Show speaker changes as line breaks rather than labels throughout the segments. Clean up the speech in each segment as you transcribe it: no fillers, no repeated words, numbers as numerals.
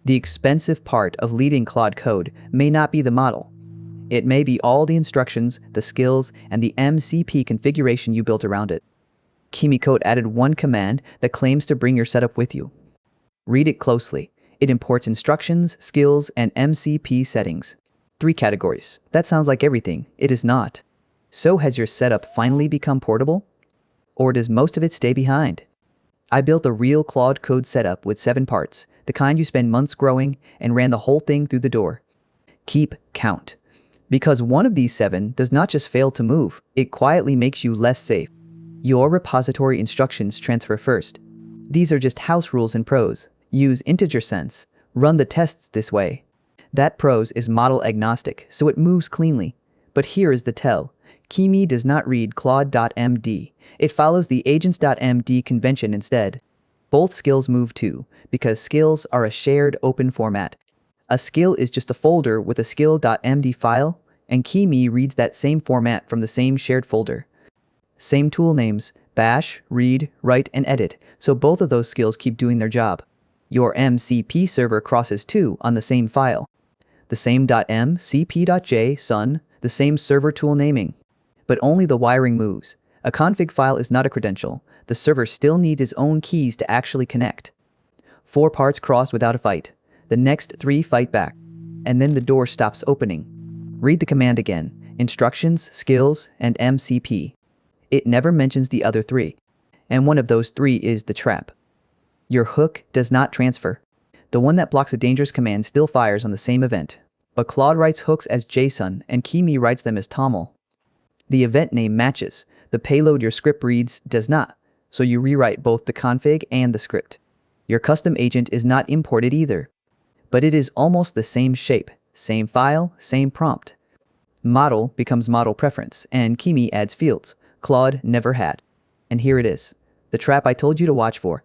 The expensive part of leading Claude Code may not be the model. It may be all the instructions, the skills, and the MCP configuration you built around it. Kimi Code added one command that claims to bring your setup with you. Read it closely. It imports instructions, skills, and MCP settings. 3 categories. That sounds like everything. It is not. So has your setup finally become portable? Or does most of it stay behind? I built a real Claude Code setup with 7 parts, the kind you spend months growing, and ran the whole thing through the door. Keep count. Because one of these 7 does not just fail to move, it quietly makes you less safe. Your repository instructions transfer first. These are just house rules and prose. Use integer sense. Run the tests this way. That prose is model agnostic, so it moves cleanly. But here is the tell. Kimi does not read Claude.md. It follows the AGENTS.md convention instead. Both skills move too, because skills are a shared open format. A skill is just a folder with a skill.md file, and Kimi reads that same format from the same shared folder. Same tool names, bash, read, write, and edit, so both of those skills keep doing their job. Your MCP server crosses too on the same file. The same .mcp.json, the same server tool naming. But only the wiring moves. A config file is not a credential. The server still needs its own keys to actually connect. 4 parts cross without a fight. The next 3 fight back. And then the door stops opening. Read the command again. Instructions, skills, and MCP. It never mentions the other 3. And one of those 3 is the trap. Your hook does not transfer. The one that blocks a dangerous command still fires on the same event. But Claude writes hooks as JSON and Kimi writes them as TOML. The event name matches. The payload your script reads does not, so you rewrite both the config and the script. Your custom agent is not imported either. But it is almost the same shape, same file, same prompt. Model becomes model preference, and Kimi adds fields. Claude never had. And here it is. The trap I told you to watch for.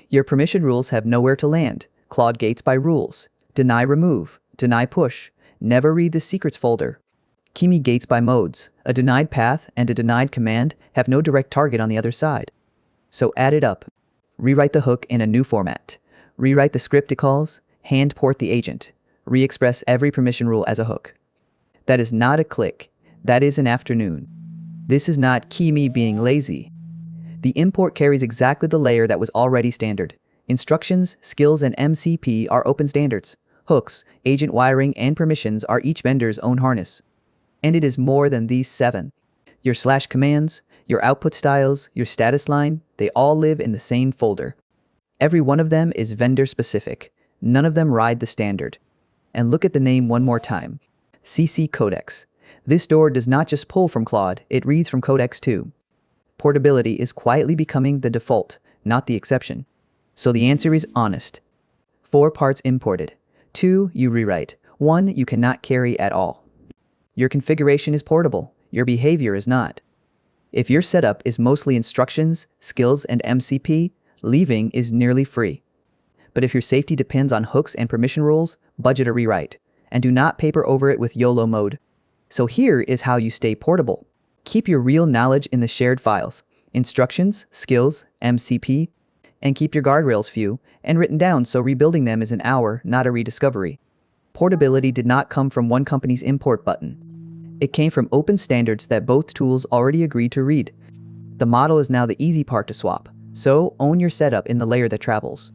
Your permission rules have nowhere to land. Claude gates by rules. Deny remove. Deny push. Never read the secrets folder. Kimi gates by modes. A denied path and a denied command have no direct target on the other side. So add it up. Rewrite the hook in a new format. Rewrite the script it calls. Hand port the agent. Re-express every permission rule as a hook. That is not a click. That is an afternoon. This is not Kimi being lazy. The import carries exactly the layer that was already standard. Instructions, skills, and MCP are open standards. Hooks, agent wiring, and permissions are each vendor's own harness. And it is more than these 7. Your slash commands, your output styles, your status line, they all live in the same folder. Every one of them is vendor specific. None of them ride the standard. And look at the name one more time. CC-codex. This door does not just pull from Claude, it reads from Codex too. Portability is quietly becoming the default, not the exception. So the answer is honest. 4 parts imported. 2 you rewrite. 1 you cannot carry at all. Your configuration is portable. Your behavior is not. If your setup is mostly instructions, skills, and MCP, leaving is nearly free. But if your safety depends on hooks and permission rules, budget a rewrite. And do not paper over it with YOLO mode. So here is how you stay portable. Keep your real knowledge in the shared files. Instructions, skills, MCP, and keep your guardrails few and written down so rebuilding them is an hour, not a rediscovery. Portability did not come from one company's import button. It came from open standards that both tools already agreed to read. The model is now the easy part to swap, so own your setup in the layer that travels.